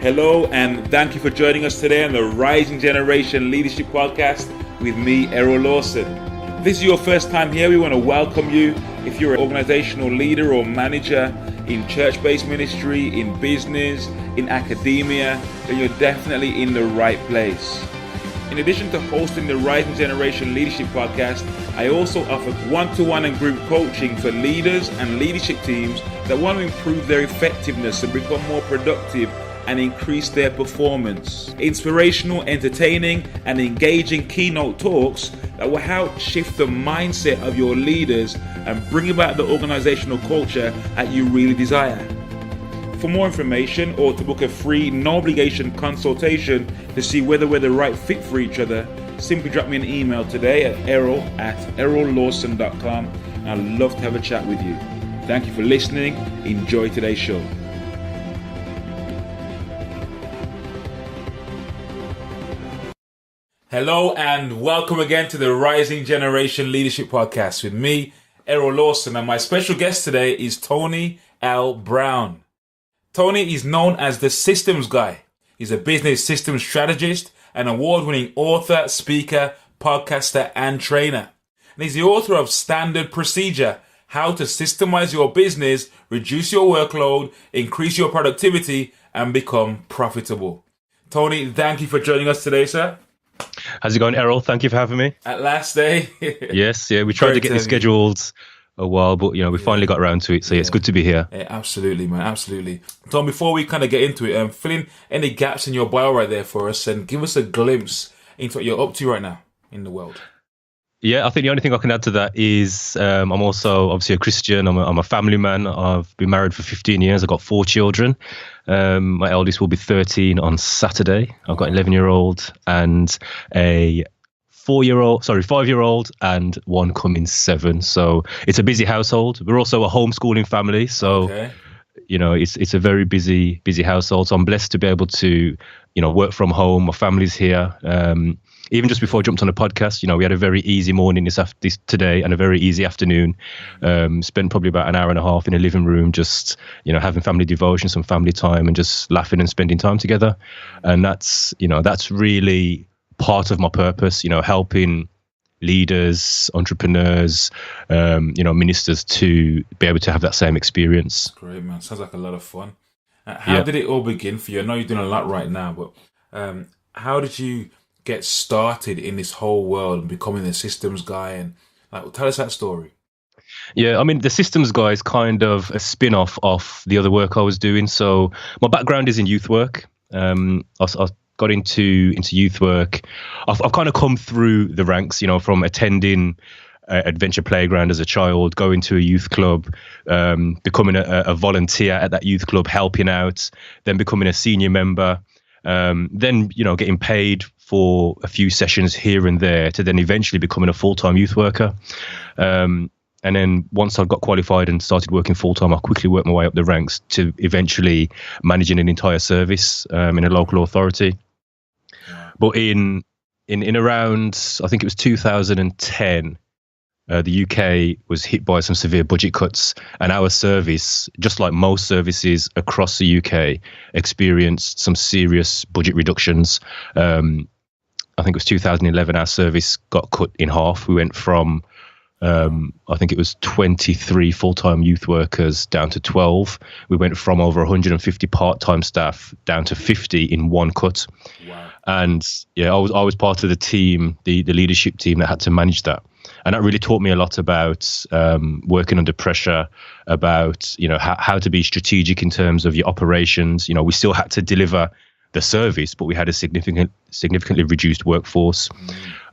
Hello, and thank you for joining us today on the Rising Generation Leadership Podcast with me, Errol Lawson. If this is your first time here, we want to welcome you. If you're an organizational leader or manager in church-based ministry, in business, in academia, then you're definitely in the right place. In addition to hosting the Rising Generation Leadership Podcast, I also offer one-to-one and group coaching for leaders and leadership teams that want to improve their effectiveness and become more productive and increase their performance. Inspirational, entertaining, and engaging keynote talks that will help shift the mindset of your leaders and bring about the organizational culture that you really desire. For more information or to book a free, no obligation consultation to see whether we're the right fit for each other, simply drop me an email today at errol@errollawson.com, and I'd love to have a chat with you. Thank you for listening. Enjoy today's show. Hello and welcome again to the Rising Generation Leadership Podcast with me, Errol Lawson, and my special guest today is Tony L. Brown. Tony is known as the Systems Guy. He's a business systems strategist, an award-winning author, speaker, podcaster, and trainer. And he's the author of Standard Procedure: How to Systemize Your Business, Reduce Your Workload, Increase Your Productivity, and Become Profitable. Tony, thank you for joining us today, sir. How's it going, Errol? Thank you for having me. At last, eh? Yes, we tried to get this scheduled a while, but we finally got around to it. So it's good to be here. Yeah, absolutely, man, absolutely. Tom, before we kind of get into it, fill in any gaps in your bio right there for us and give us a glimpse into what you're up to right now in the world. Yeah, I think the only thing I can add to that is I'm also obviously a Christian. I'm a family man. I've been married for 15 years. I've got 4 children. My eldest will be 13 on Saturday. I've got an 11-year-old and a 5-year-old and one coming 7. So it's a busy household. We're also a homeschooling family. So, it's a very busy household. So I'm blessed to be able to, work from home. My family's here. Even just before I jumped on the podcast, we had a very easy morning today and a very easy afternoon. Spent probably about an hour and a half in a living room, just, having family devotion, some family time and just laughing and spending time together. And that's really part of my purpose, helping leaders, entrepreneurs, ministers to be able to have that same experience. Great, man. Sounds like a lot of fun. How did it all begin for you? I know you're doing a lot right now, but how did you get started in this whole world and becoming the systems guy? And tell us that story. Yeah, I mean, the systems guy is kind of a spin-off of the other work I was doing. So my background is in youth work. I got into youth work. I've kind of come through the ranks, from attending Adventure Playground as a child, going to a youth club, becoming a volunteer at that youth club, helping out, then becoming a senior member, then, getting paid for a few sessions here and there to then eventually becoming a full-time youth worker. And then once I got qualified and started working full-time, I quickly worked my way up the ranks to eventually managing an entire service in a local authority. But in around, I think it was 2010, the UK was hit by some severe budget cuts, and our service, just like most services across the UK, experienced some serious budget reductions. I think it was 2011, our service got cut in half. We went from, I think it was 23 full-time youth workers down to 12. We went from over 150 part-time staff down to 50 in one cut. Wow. And I was part of the team, the leadership team that had to manage that. And that really taught me a lot about working under pressure, about, how to be strategic in terms of your operations. We still had to deliver the service, but we had a significantly reduced workforce.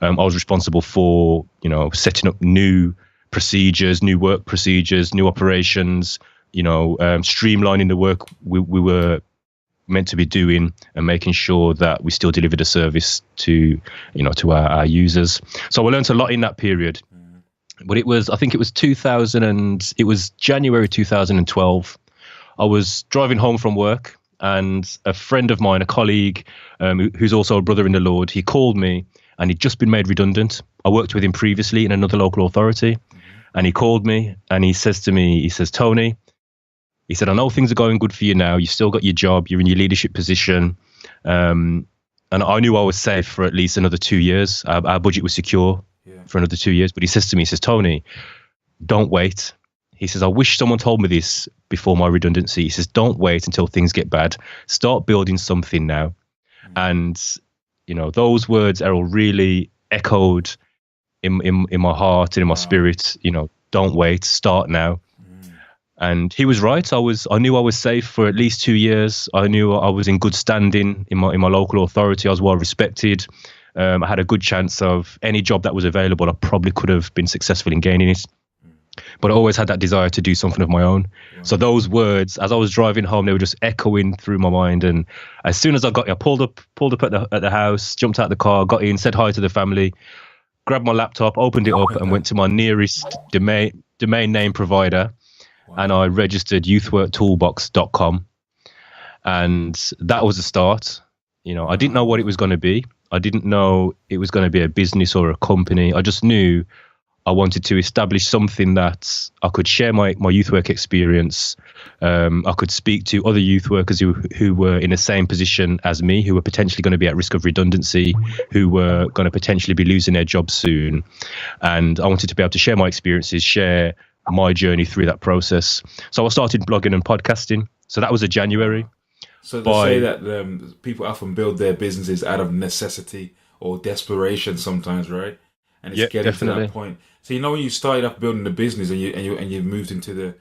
I was responsible for, setting up new procedures, new work procedures, new operations, streamlining the work we were meant to be doing and making sure that we still delivered a service to our users. So I learned a lot in that period. But it was January 2012. I was driving home from work, and a friend of mine, a colleague, who's also a brother in the Lord, he called me, and he'd just been made redundant. I worked with him previously in another local authority, and he called me and he says to me, Tony, He said, I know things are going good for you now. You still got your job. You're in your leadership position. And I knew I was safe for at least another 2 years. Our budget was secure for another 2 years. But he says to me, he says, Tony, don't wait. He says, I wish someone told me this before my redundancy. He says, don't wait until things get bad. Start building something now. And, those words, Errol, really echoed in my heart and in my spirit. Don't wait, start now. And he was right. I knew I was safe for at least 2 years. I knew I was in good standing in my local authority. I was well respected. I had a good chance of any job that was available. I probably could have been successful in gaining it. But I always had that desire to do something of my own. So those words, as I was driving home, they were just echoing through my mind. And as soon as I pulled up at the house, jumped out the car, got in, said hi to the family, grabbed my laptop, opened it up, and went to my nearest domain name provider. And I registered youthworktoolbox.com. And that was the start. I didn't know what it was going to be. I didn't know it was going to be a business or a company. I just knew I wanted to establish something that I could share my youth work experience. I could speak to other youth workers who were in the same position as me, who were potentially going to be at risk of redundancy, who were going to potentially be losing their jobs soon. And I wanted to be able to share my experiences, share my journey through that process. So I started blogging and podcasting. So that was in January. So they say that people often build their businesses out of necessity or desperation sometimes, right? And it's getting to that point. So when you started up building the business and you moved into the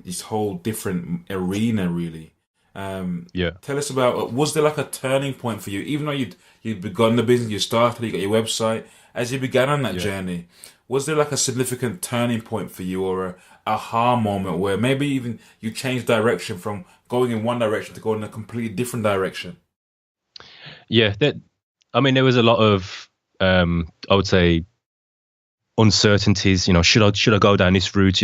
this whole different arena, really. Tell us about, was there like a turning point for you? Even though you'd begun the business, you started, you got your website. As you began on that journey, was there like a significant turning point for you, or a aha moment where maybe even you changed direction from going in one direction to going in a completely different direction? Yeah, there was a lot of I would say uncertainties. Should I go down this route?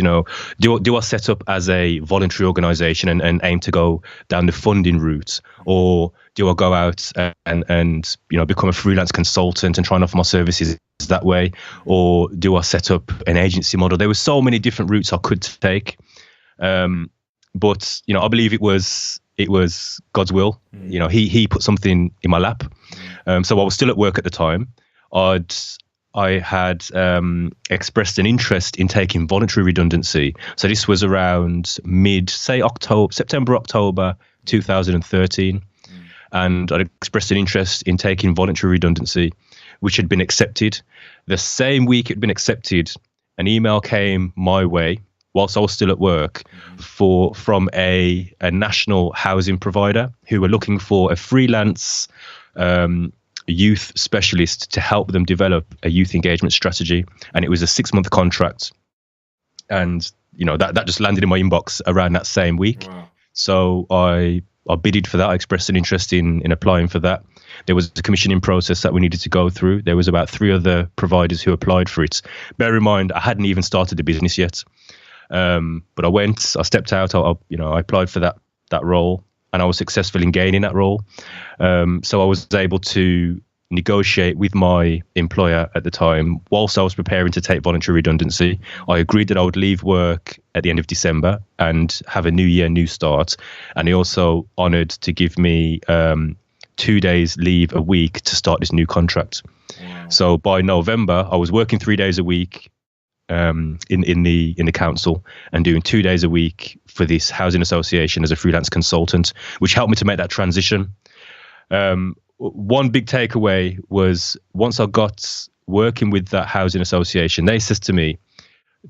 Do I set up as a voluntary organization and aim to go down the funding route, or do I go out and become a freelance consultant and try and offer my services that way, or do I set up an agency model? There were so many different routes I could take, but I believe it was God's will. He put something in my lap. So I was still at work at the time. I had expressed an interest in taking voluntary redundancy. So this was around September, October 2013. And I'd expressed an interest in taking voluntary redundancy, which had been accepted. The same week it had been accepted, an email came my way whilst I was still at work from a national housing provider who were looking for a freelance youth specialist to help them develop a youth engagement strategy. And it was a 6-month contract. And, that just landed in my inbox around that same week. Wow. So I bidded for that. I expressed an interest in applying for that. There was a commissioning process that we needed to go through. There was about 3 other providers who applied for it. Bear in mind, I hadn't even started the business yet. But I stepped out, I applied for that role, and I was successful in gaining that role. So I was able to negotiate with my employer at the time. Whilst I was preparing to take voluntary redundancy, I agreed that I would leave work at the end of December and have a new year, new start. And he also honoured to give me 2 days leave a week to start this new contract. Wow. So by November, I was working 3 days a week in the council and doing 2 days a week for this housing association as a freelance consultant, which helped me to make that transition. One big takeaway was once I got working with that housing association, they said to me,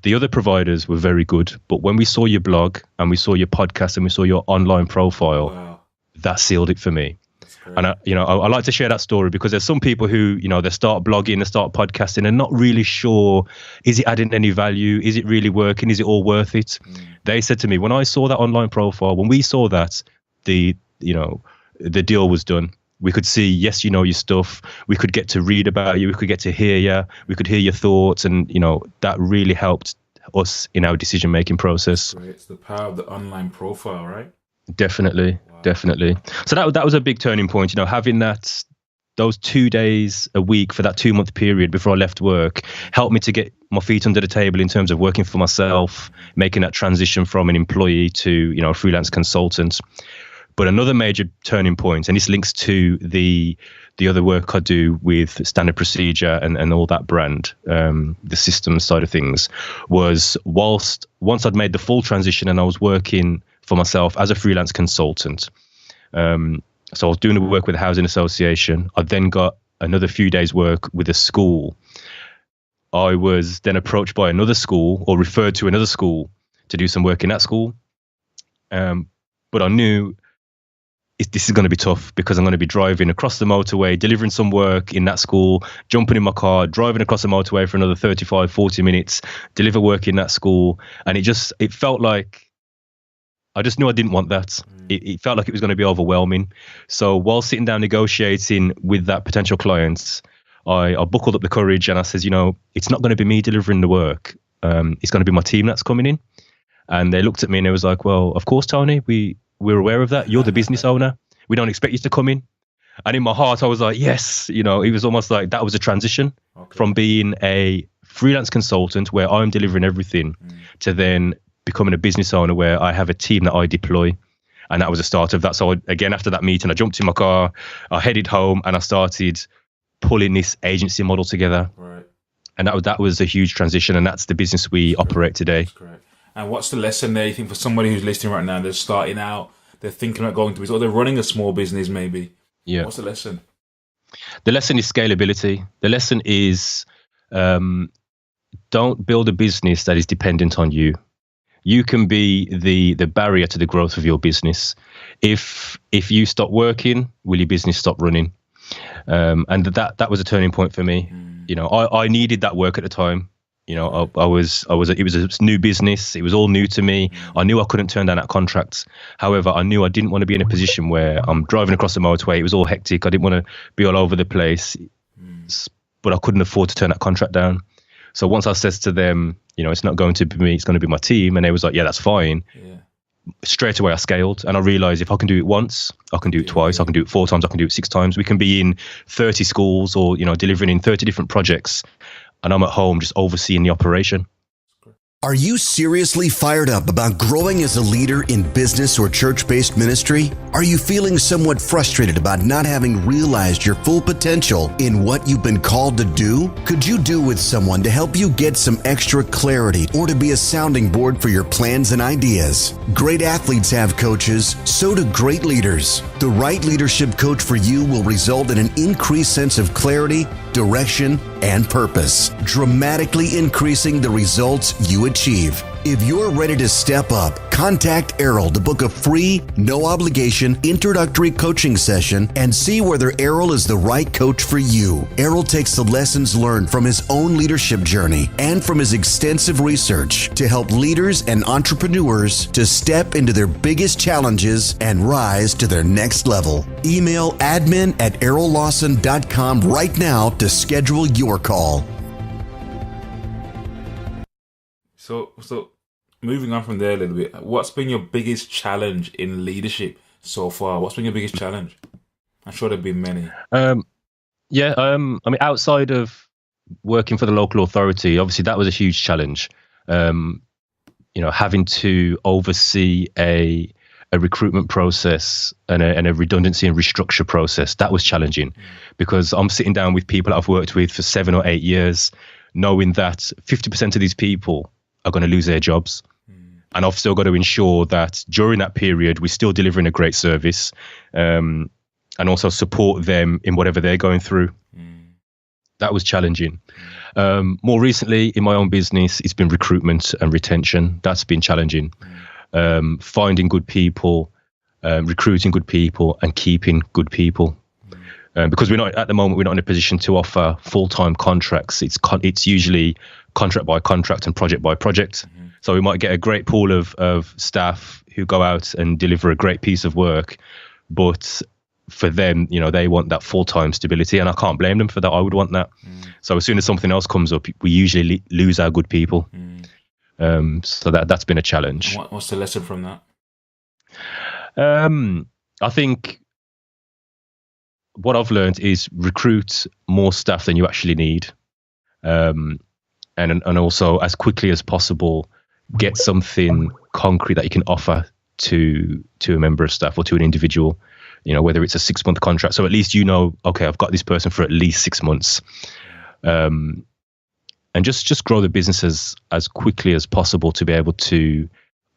the other providers were very good, but when we saw your blog and we saw your podcast and we saw your online profile, wow, that sealed it for me. And I like to share that story because there's some people who, they start blogging, they start podcasting and not really sure, is it adding any value? Is it really working? Is it all worth it? They said to me, when I saw that online profile, when we saw that, the deal was done. We could see, yes, you know your stuff. We could get to read about you. We could get to hear you. We could hear your thoughts. And, that really helped us in our decision-making process. Great. It's the power of the online profile, right? Definitely. Wow. Definitely. So that was a big turning point, having those 2 days a week for that 2-month period before I left work helped me to get my feet under the table in terms of working for myself, making that transition from an employee to, a freelance consultant. But another major turning point, and this links to the other work I do with Standard Procedure and all that brand, the systems side of things, was once I'd made the full transition and I was working for myself as a freelance consultant. So I was doing the work with the housing association. I then got another few days work with a school. I was then approached by another school or referred to another school to do some work in that school. But I knew this is going to be tough because I'm going to be driving across the motorway, delivering some work in that school, jumping in my car, driving across the motorway for another 35, 40 minutes, deliver work in that school. And it felt like, I just knew I didn't want that. It felt like it was going to be overwhelming. So while sitting down negotiating with that potential client, I buckled up the courage and I said, it's not going to be me delivering the work. It's going to be my team that's coming in. And they looked at me and they was like, well, of course, Tony, we're aware of that. You're the business owner. We don't expect you to come in. And in my heart, I was like, yes, it was almost like that was a transition from being a freelance consultant where I'm delivering everything to then becoming a business owner where I have a team that I deploy. And that was the start of that. So again, after that meeting, I jumped in my car, I headed home and I started pulling this agency model together. Right. And that was a huge transition. And that's the business we operate today. That's correct. And what's the lesson there, you think, for somebody who's listening right now? They're starting out, they're thinking about going to business, or they're running a small business maybe. Yeah. What's the lesson? The lesson is scalability. The lesson is don't build a business that is dependent on you. You can be the barrier to the growth of your business. If you stop working, will your business stop running? And that was a turning point for me. I needed that work at the time. It was a new business. It was all new to me. I knew I couldn't turn down that contract. However, I knew I didn't want to be in a position where I'm driving across the motorway. It was all hectic. I didn't want to be all over the place, but I couldn't afford to turn that contract down. So once I said to them, it's not going to be me, it's going to be my team. And they was like, yeah, that's fine. Yeah. Straight away I scaled and I realized if I can do it once, I can do it twice, I can do it 4 times, I can do it 6 times. We can be in 30 schools or, delivering in 30 different projects. And I'm at home just overseeing the operation. Are you seriously fired up about growing as a leader in business or church-based ministry? Are you feeling somewhat frustrated about not having realized your full potential in what you've been called to do? Could you do with someone to help you get some extra clarity or to be a sounding board for your plans and ideas? Great athletes have coaches, so do great leaders. The right leadership coach for you will result in an increased sense of clarity, direction, and purpose, dramatically increasing the results you achieve. If you're ready to step up, contact Errol to book a free, no-obligation, introductory coaching session and see whether Errol is the right coach for you. Errol takes the lessons learned from his own leadership journey and from his extensive research to help leaders and entrepreneurs to step into their biggest challenges and rise to their next level. Email admin@errollawson.com right now to schedule your call. So moving on from there a little bit, what's been your biggest challenge in leadership so far? What's been your biggest challenge? I'm sure there've been many. Outside of working for the local authority, obviously that was a huge challenge. Having to oversee a recruitment process and a redundancy and restructure process, that was challenging because I'm sitting down with people that I've worked with for 7 or 8 years, knowing that 50% of these people are going to lose their jobs. And I've still got to ensure that during that period, we're still delivering a great service and also support them in whatever they're going through. That was challenging. More recently, in my own business, it's been recruitment and retention. That's been challenging. Finding good people, recruiting good people and keeping good people. Because we're not in a position to offer full-time contracts. It's usually contract by contract and project by project. So we might get a great pool of staff who go out and deliver a great piece of work, but for them, they want that full-time stability, and I can't blame them for that. I would want that. So as soon as something else comes up, we usually lose our good people. So that's been a challenge. What's the lesson from that? I think what I've learned is recruit more staff than you actually need. and also as quickly as possible get something concrete that you can offer to a member of staff or to an individual, whether it's a 6-month contract. So at least okay, I've got this person for at least 6 months. And just grow the business as quickly as possible to be able to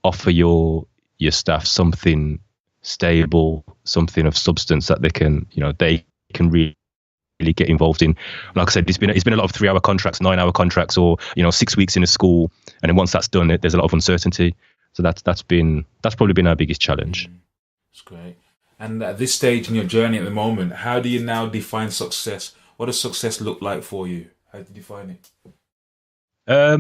offer your staff something stable, something of substance that they can really get involved in. Like I said, it's been a lot of 3-hour contracts, 9-hour contracts, or 6 weeks in a school, and then once that's done, there's a lot of uncertainty. So that's probably been our biggest challenge. That's great. And at this stage in your journey at the moment, how do you now define success? What does success look like for you? How do you define it? I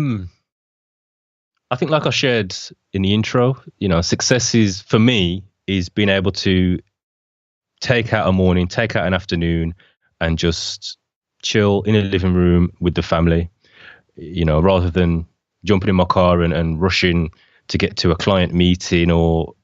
think, like I shared in the intro, success is, for me, is being able to take out a morning, take out an afternoon, and just chill in a living room with the family, rather than jumping in my car and rushing to get to a client meeting, or,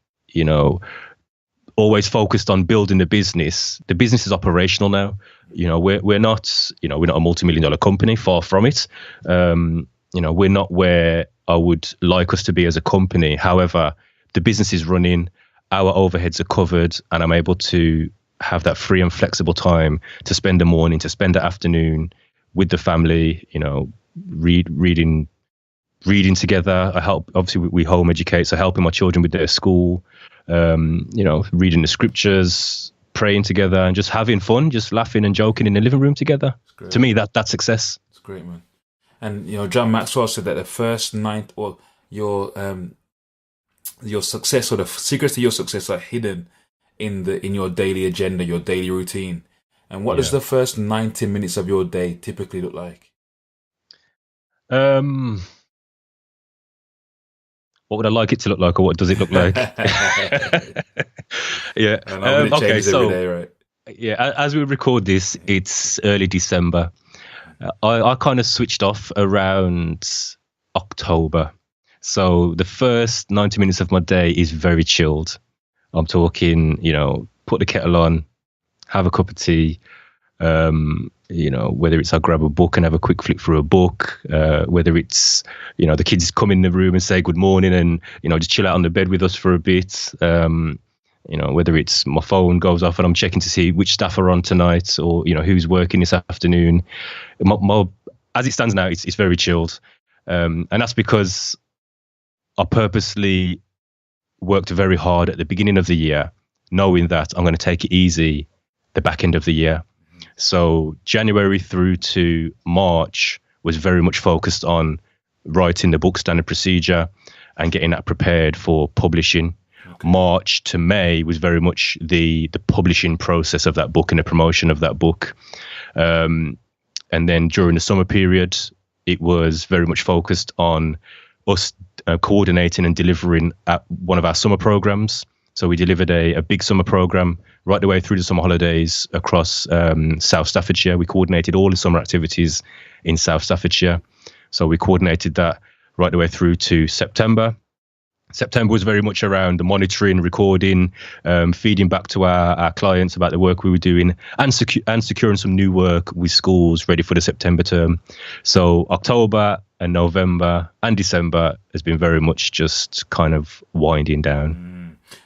always focused on building the business. The business is operational now. We're not a multi-million-dollar company, far from it. We're not where I would like us to be as a company. However, the business is running, our overheads are covered, and I'm able to have that free and flexible time to spend the morning, to spend the afternoon with the family, reading together. Obviously we home educate, so helping my children with their school, reading the scriptures, praying together, and just having fun, just laughing and joking in the living room together. To me, that's success. It's great, man. And John Maxwell said that the first 9, or your success, or the secrets to your success, are hidden in your daily agenda, your daily routine. And what does the first 90 minutes of your day typically look like? What would I like it to look like, or what does it look like? Yeah. Okay. So, every day, right? Yeah. As we record this, it's early December. I kind of switched off around October. So the first 90 minutes of my day is very chilled. I'm talking, put the kettle on, have a cup of tea, whether it's I grab a book and have a quick flick through a book, whether it's, the kids come in the room and say good morning and, just chill out on the bed with us for a bit. Whether it's my phone goes off and I'm checking to see which staff are on tonight, or, who's working this afternoon. As it stands now, it's very chilled. And that's because I purposely worked very hard at the beginning of the year, knowing that I'm going to take it easy the back end of the year. So January through to March was very much focused on writing the book Standard Procedure and getting that prepared for publishing. Okay. March to May was very much the publishing process of that book and the promotion of that book. And then during the summer period, it was very much focused on us coordinating and delivering at one of our summer programs. So we delivered a big summer program right the way through the summer holidays across South Staffordshire. We coordinated all the summer activities in South Staffordshire. So we coordinated that right the way through to September. September was very much around the monitoring, recording, feeding back to our clients about the work we were doing, and securing some new work with schools ready for the September term. So October and November and December has been very much just kind of winding down.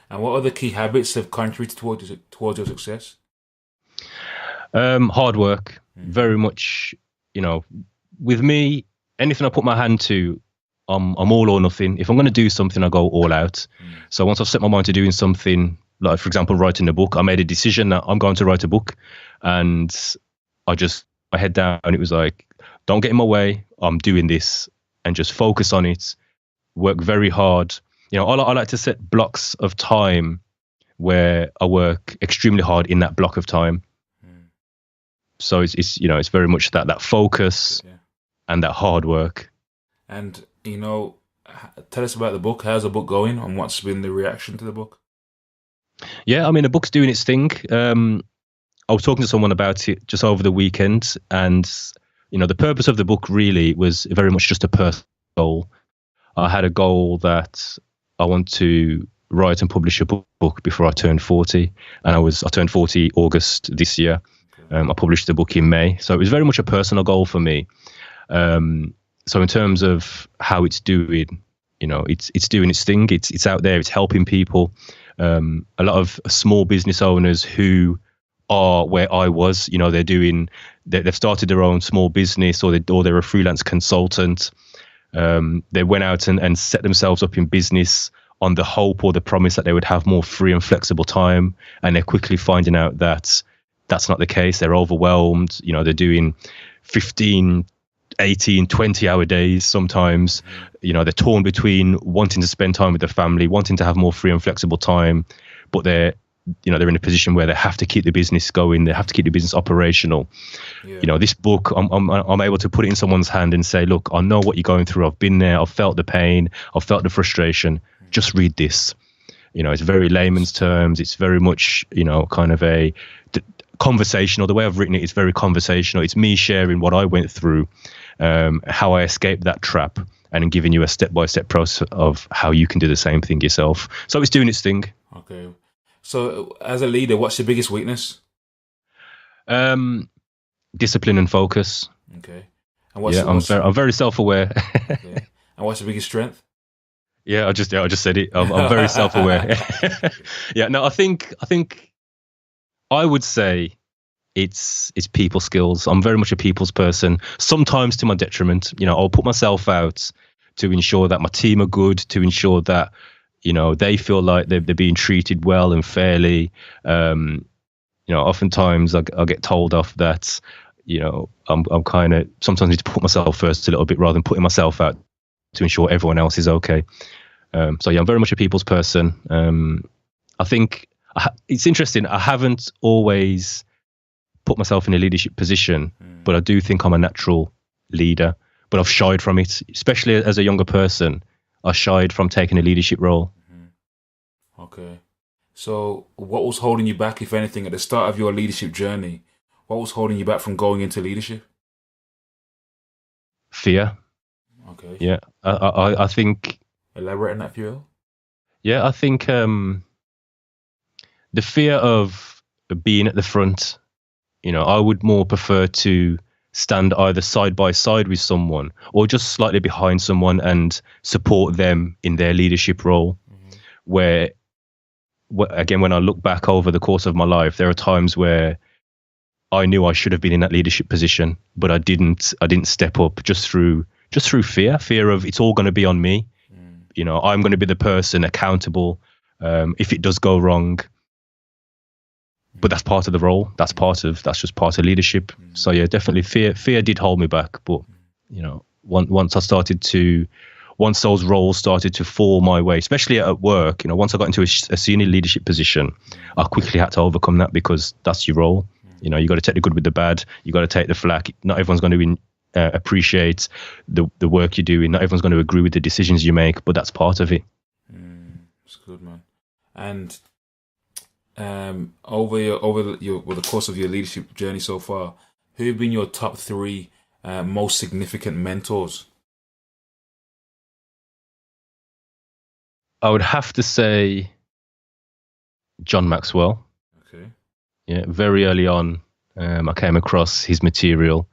And what other key habits have contributed towards your success? Hard work, very much. With me, anything I put my hand to, I'm all or nothing. If I'm going to do something, I go all out. So once I've set my mind to doing something, like for example, writing a book, I made a decision that I'm going to write a book, and I just my head down, and it was like, don't get in my way. I'm doing this, and just focus on it. Work very hard. I like to set blocks of time where I work extremely hard in that block of time. So it's very much that focus and that hard work. And tell us about the book. How's the book going, and what's been the reaction to the book? Yeah, the book's doing its thing. I was talking to someone about it just over the weekend, and the purpose of the book really was very much just a personal goal. I had a goal that I want to write and publish a book before I turned 40, and I turned 40 August this year. I published the book in May, so it was very much a personal goal for me. So in terms of how it's doing, it's doing its thing. It's out there. It's helping people. A lot of small business owners who are where I was, they've started their own small business, or they're a freelance consultant. They went out and set themselves up in business on the hope or the promise that they would have more free and flexible time, and they're quickly finding out that that's not the case. They're overwhelmed. They're doing 15, 18, 20-hour days sometimes. They're torn between wanting to spend time with their family, wanting to have more free and flexible time, but they're in a position where they have to keep the business going. They have to keep the business operational. Yeah. This book, I'm able to put it in someone's hand and say, look, I know what you're going through. I've been there. I've felt the pain. I've felt the frustration. Just read this. It's very layman's terms. It's very much, kind of a conversational. The way I've written it is very conversational. It's me sharing what I went through, how I escaped that trap, and giving you a step-by-step process of how you can do the same thing yourself. So it's doing its thing. Okay. So as a leader, what's your biggest weakness? Discipline and focus. Okay. And I'm very self-aware. Okay. And what's your biggest strength? Yeah, I just said it. I'm very self-aware. Yeah, no, I think I would say it's people skills. I'm very much a people's person, sometimes to my detriment. I'll put myself out to ensure that my team are good, to ensure that they feel like they're being treated well and fairly. Oftentimes I get told off that, I'm kind of sometimes need to put myself first a little bit rather than putting myself out to ensure everyone else is okay. I'm very much a people's person. I think it's interesting. I haven't always put myself in a leadership position, but I do think I'm a natural leader, but I've shied from it, especially as a younger person. I shied from taking a leadership role. Okay. So what was holding you back, if anything, at the start of your leadership journey? What was holding you back from going into leadership? Fear. Okay. Yeah. I think... Elaborate on that, fear. Yeah, I think the fear of being at the front, I would more prefer to stand either side by side with someone or just slightly behind someone and support them in their leadership role. Where, again, when I look back over the course of my life, there are times where I knew I should have been in that leadership position, but I didn't step up just through fear of it's all going to be on me. I'm going to be the person accountable if it does go wrong. But that's part of the role. That's just part of leadership. So yeah, definitely fear did hold me back. But once those roles started to fall my way, especially at work, once I got into a senior leadership position, I quickly had to overcome that, because that's your role. You got to take the good with the bad. You got to take the flack. Not everyone's going to appreciate the work you're doing. Not everyone's going to agree with the decisions you make, but that's part of it. That's good, man. And over the course of your leadership journey so far, who have been your top 3 most significant mentors? I would have to say John Maxwell. Okay. Yeah, very early on, I came across his material,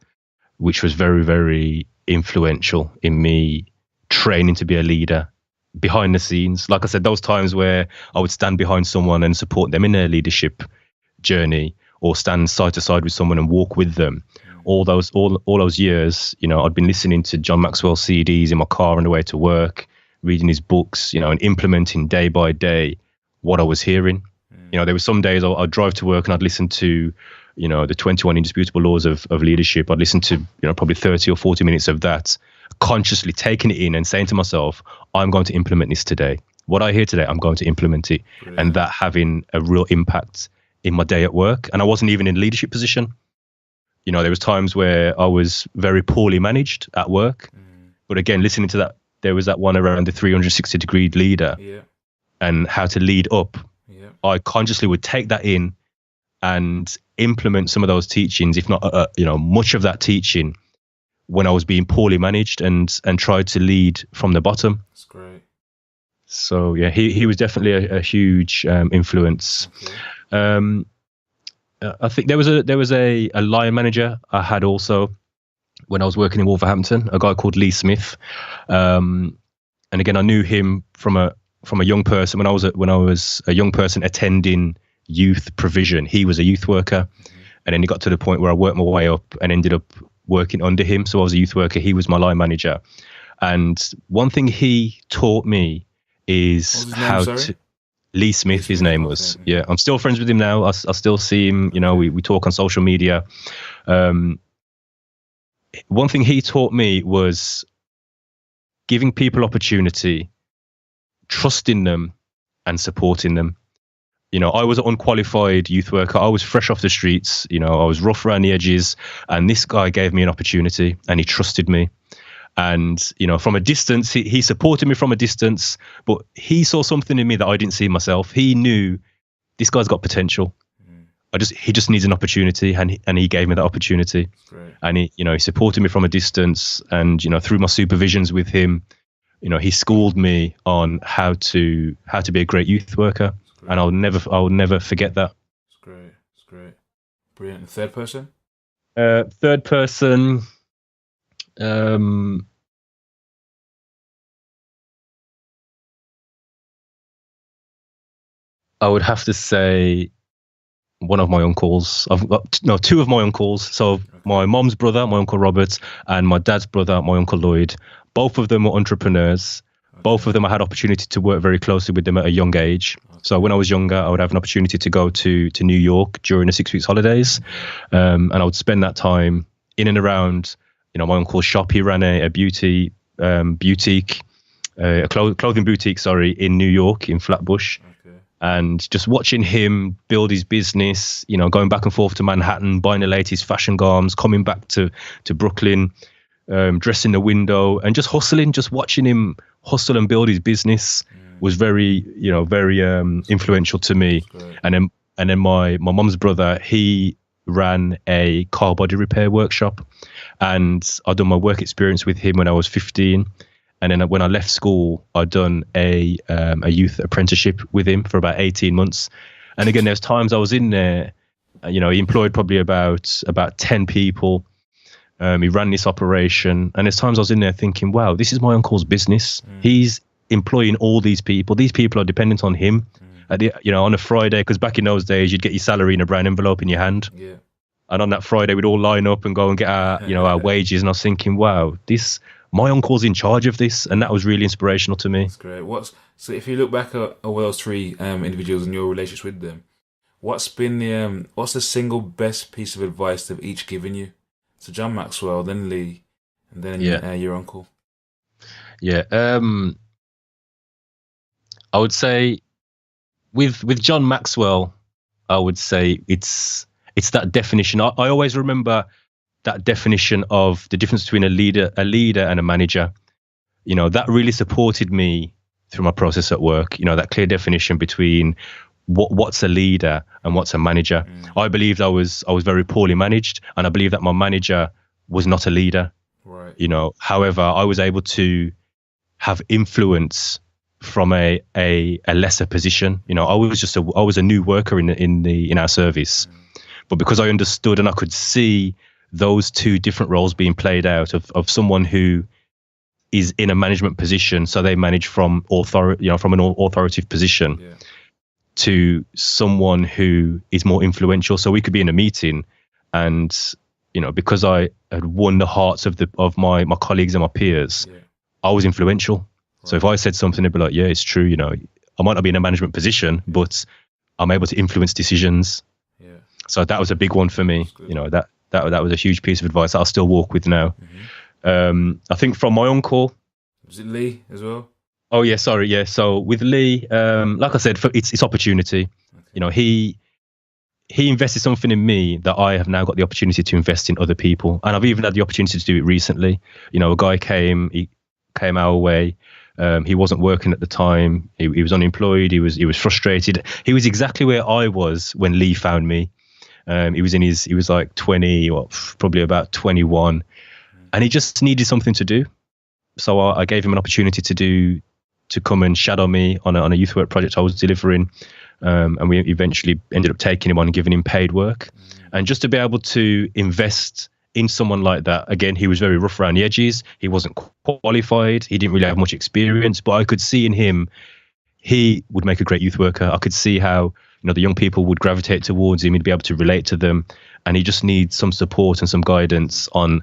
which was very, very influential in me training to be a leader behind the scenes. Like I said, those times where I would stand behind someone and support them in their leadership journey, or stand side to side with someone and walk with them. All those years, I'd been listening to John Maxwell CDs in my car on the way to work, reading his books, and implementing day by day what I was hearing. There were some days I'd drive to work and I'd listen to, the 21 indisputable laws of leadership. I'd listen to, probably 30 or 40 minutes of that, consciously taking it in and saying to myself, I'm going to implement this today. What I hear today, I'm going to implement it. Brilliant. And that having a real impact in my day at work. And I wasn't even in a leadership position. There was times where I was very poorly managed at work. But again, listening to that, there was that one around the 360-degree leader and how to lead up. Yeah. I consciously would take that in and implement some of those teachings, if not, much of that teaching, when I was being poorly managed, and tried to lead from the bottom. That's great. So yeah, he was definitely a huge influence. Okay. I think there was a line manager I had also, when I was working in Wolverhampton, a guy called Lee Smith. And again, I knew him from a young person when I was a young person attending youth provision. He was a youth worker, and then he got to the point where I worked my way up and ended up working under him. So I was a youth worker. He was my line manager. And one thing he taught me is how to... Lee Smith, his name was. Yeah, I'm still friends with him now. I still see him. You know, we talk on social media. One thing he taught me was giving people opportunity, trusting them, and supporting them. You know, I was an unqualified youth worker. I was fresh off the streets. You know, I was rough around the edges. And this guy gave me an opportunity, and he trusted me. And, you know, from a distance, he supported me from a distance, but he saw something in me that I didn't see myself. He knew this guy's got potential. He just needs an opportunity, and he gave me that opportunity. Great. And he supported me from a distance, and, you know, through my supervisions with him, you know, he schooled me on how to be a great youth worker. And I'll never forget that. It's great. Brilliant. And third person? Third person, I would have to say one of my uncles. I've got two of my uncles. So my mom's brother, my Uncle Robert, and my dad's brother, my Uncle Lloyd. Both of them were entrepreneurs. Both of them, I had opportunity to work very closely with them at a young age. So when I was younger, I would have an opportunity to go to New York during the 6 weeks holidays. And I would spend that time in and around, you know, my uncle's shop. He ran a clothing boutique, in New York, in Flatbush. Okay. And just watching him build his business, you know, going back and forth to Manhattan, buying the latest fashion garments, coming back to Brooklyn, dressing the window and just hustling, just watching him hustle and build his business was very influential to me. And then my mom's brother, he ran a car body repair workshop, and I'd done my work experience with him when I was 15. And then when I left school, I'd done a youth apprenticeship with him for about 18 months. And again, there's times I was in there, you know, he employed probably about 10 people. He ran this operation, and there's times I was in there thinking, wow, this is my uncle's business. He's employing all these people. These people are dependent on him. On a Friday, because back in those days, you'd get your salary in a brown envelope in your hand. Yeah. And on that Friday, we'd all line up and go and get our wages. And I was thinking, wow, my uncle's in charge of this, and that was really inspirational to me. That's great. So if you look back at all those three individuals and your relationships with them, what's been what's the single best piece of advice they've each given you? So John Maxwell, then Lee, and then your uncle. Yeah, I would say with John Maxwell, I would say it's that definition. I always remember that definition of the difference between a leader and a manager. You know, that really supported me through my process at work. You know, that clear definition between what's a leader and what's a manager. I believed I was very poorly managed, and I believe that my manager was not a leader. Right. You know, however, I was able to have influence from a lesser position. You know, I was a new worker in our service, but because I understood and I could see those two different roles being played out of someone who is in a management position, so they manage from from an authoritative position, to someone who is more influential. So we could be in a meeting, and you know, because I had won the hearts of my colleagues and my peers, I was influential. Right. So if I said something, they'd be like, "Yeah, it's true." You know, I might not be in a management position, but I'm able to influence decisions. Yeah. So that was a big one for me. You know, that was a huge piece of advice that I'll still walk with now. I think from my uncle. Was it Lee as well? Oh yeah, sorry, yeah. So with Lee, like I said, it's opportunity. Okay. You know, he invested something in me that I have now got the opportunity to invest in other people, and I've even had the opportunity to do it recently. You know, a guy came our way. He wasn't working at the time. He was unemployed. He was frustrated. He was exactly where I was when Lee found me. He was like 20 or probably about 21, and he just needed something to do. So I gave him an opportunity to come and shadow me on a youth work project I was delivering, and we eventually ended up taking him on and giving him paid work, and just to be able to invest in someone like that, again, he was very rough around the edges. He wasn't qualified. He didn't really have much experience, but I could see in him, he would make a great youth worker. I could see how, the young people would gravitate towards him. He'd be able to relate to them. And he just needs some support and some guidance on,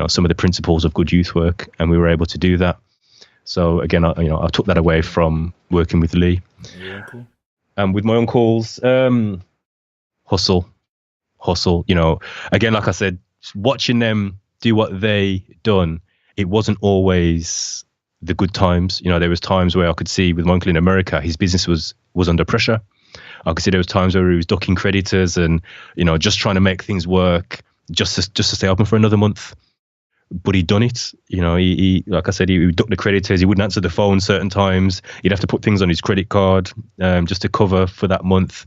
some of the principles of good youth work. And we were able to do that. So again, I took that away from working with Lee. Yeah, cool. And with my uncles, hustle. Again, like I said, watching them do what they done, it wasn't always the good times. There was times where I could see with my uncle in America, his business was under pressure. I could see there was times where he was ducking creditors and, just trying to make things work just to stay open for another month. But he'd done it. He like I said, he would duck the creditors. He wouldn't answer the phone certain times. He'd have to put things on his credit card just to cover for that month.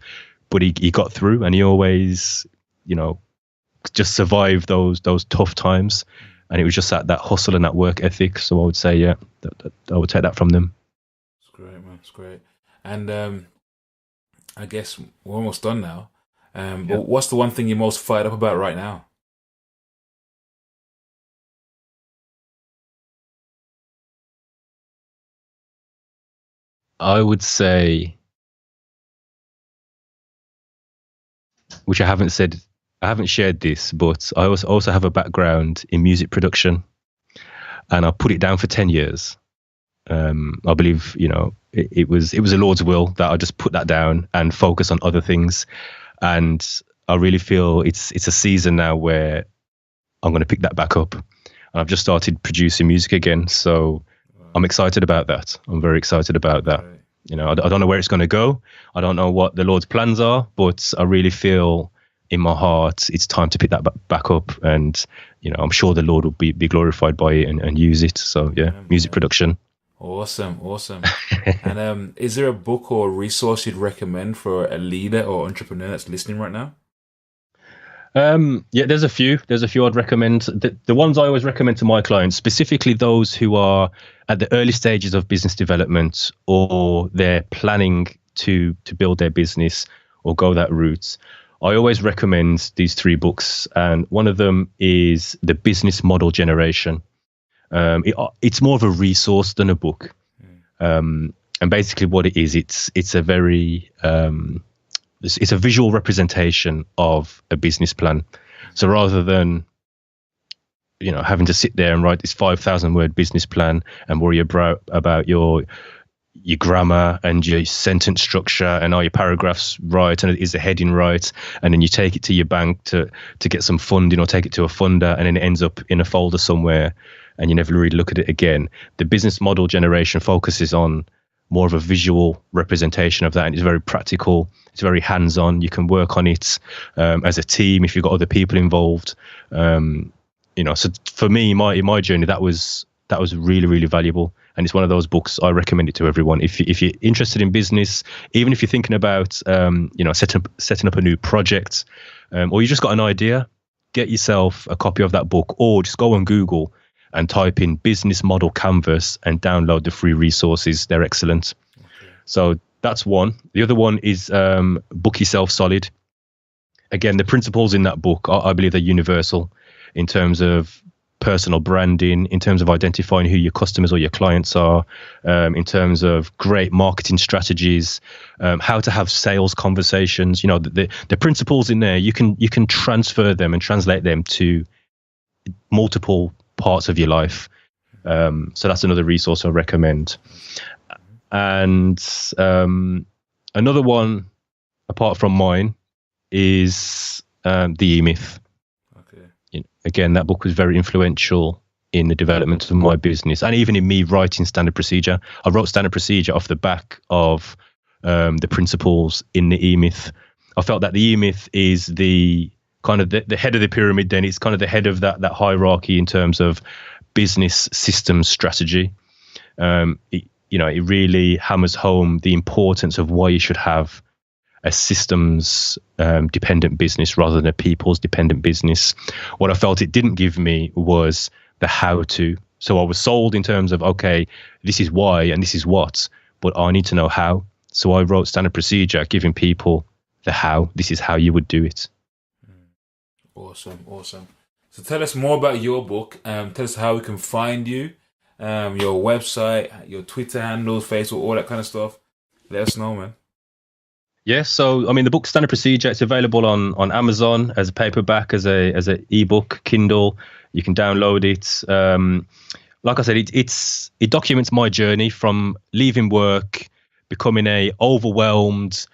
But he got through, and he always, just survived those tough times. And it was just that hustle and that work ethic. So I would say, yeah, I would take that from them. It's great, man. It's great. And I guess we're almost done now. But what's the one thing you're most fired up about right now? I would say, which I haven't shared this, but I also have a background in music production, and I put it down for 10 years. I believe, it was the Lord's will that I just put that down and focus on other things. And I really feel it's a season now where I'm going to pick that back up. And I've just started producing music again. So I'm excited about that. I'm very excited about that. Right. I don't know where it's going to go. I don't know what the Lord's plans are, but I really feel in my heart it's time to pick that back up. And, I'm sure the Lord will be glorified by it and use it. So, yeah, music production. Awesome. And is there a book or resource you'd recommend for a leader or entrepreneur that's listening right now? Yeah, there's a few I'd recommend. The ones I always recommend to my clients, specifically those who are at the early stages of business development, or they're planning to build their business or go that route. I always recommend these 3 books, and one of them is The Business Model Generation. It's more of a resource than a book. And basically what it is, it's a very, it's a visual representation of a business plan. So rather than, having to sit there and write this 5,000 word business plan and worry about your grammar and your sentence structure and are your paragraphs right and is the heading right, and then you take it to your bank to get some funding or take it to a funder, and then it ends up in a folder somewhere and you never really look at it again. The business model generation focuses on more of a visual representation of that, and it's very practical. It's very hands-on. You can work on it as a team if you've got other people involved. So for me, in my journey, that was really, really valuable. And it's one of those books I recommend it to everyone. If you're interested in business, even if you're thinking about setting up a new project, or you just got an idea, get yourself a copy of that book, or just go on Google and type in business model canvas and download the free resources. They're excellent. Okay. So that's one. The other one is Book Yourself Solid. Again, the principles in that book, I believe they're universal in terms of personal branding, in terms of identifying who your customers or your clients are, in terms of great marketing strategies, how to have sales conversations. The principles in there, you can transfer them and translate them to multiple parts of your life. So that's another resource I recommend. And another one apart from mine is the E-Myth. Okay. Again, that book was very influential in the development of my business and even in me writing standard procedure. I wrote standard procedure off the back of the principles in the E-Myth. I felt that the E-Myth is the kind of the head of the pyramid. Then it's kind of the head of that hierarchy in terms of business systems strategy. It really hammers home the importance of why you should have a systems dependent business rather than a people's dependent business. What I felt it didn't give me was the how to. So I was sold in terms of, okay, this is why and this is what, but I need to know how. So I wrote standard procedure, giving people the how. This is how you would do it. Awesome. So tell us more about your book. Tell us how we can find you, your website, your Twitter handles, Facebook, all that kind of stuff. Let us know, man. Yeah, so I mean, the book Standard Procedure, it's available on Amazon as a paperback, as a ebook, Kindle. You can download it. Like I said, it documents my journey from leaving work, becoming a overwhelmed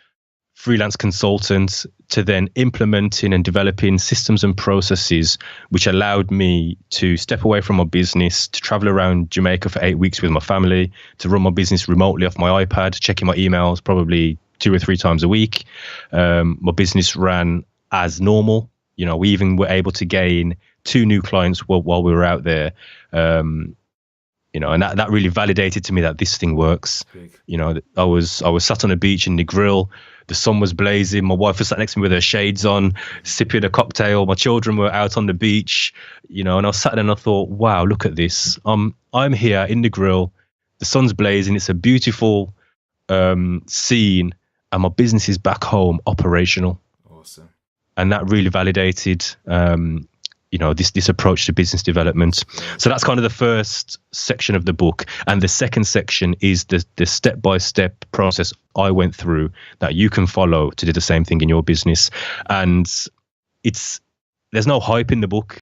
freelance consultant, to then implementing and developing systems and processes which allowed me to step away from my business, to travel around Jamaica for 8 weeks with my family, to run my business remotely off my iPad, checking my emails probably 2 or 3 times a week. My business ran as normal. You know, we even were able to gain 2 new clients while we were out there. You know, and that really validated to me that this thing works. Big. You know, I was sat on a beach in the grill. The sun was blazing. My wife was sat next to me with her shades on, sipping a cocktail. My children were out on the beach, you know, and I was sat there and I thought, wow, look at this. I'm here in the grill. The sun's blazing. It's a beautiful scene, and my business is back home operational. Awesome. And that really validated you know, this approach to business development. So that's kind of the first section of the book. And the second section is the step-by-step process I went through that you can follow to do the same thing in your business. And there's no hype in the book.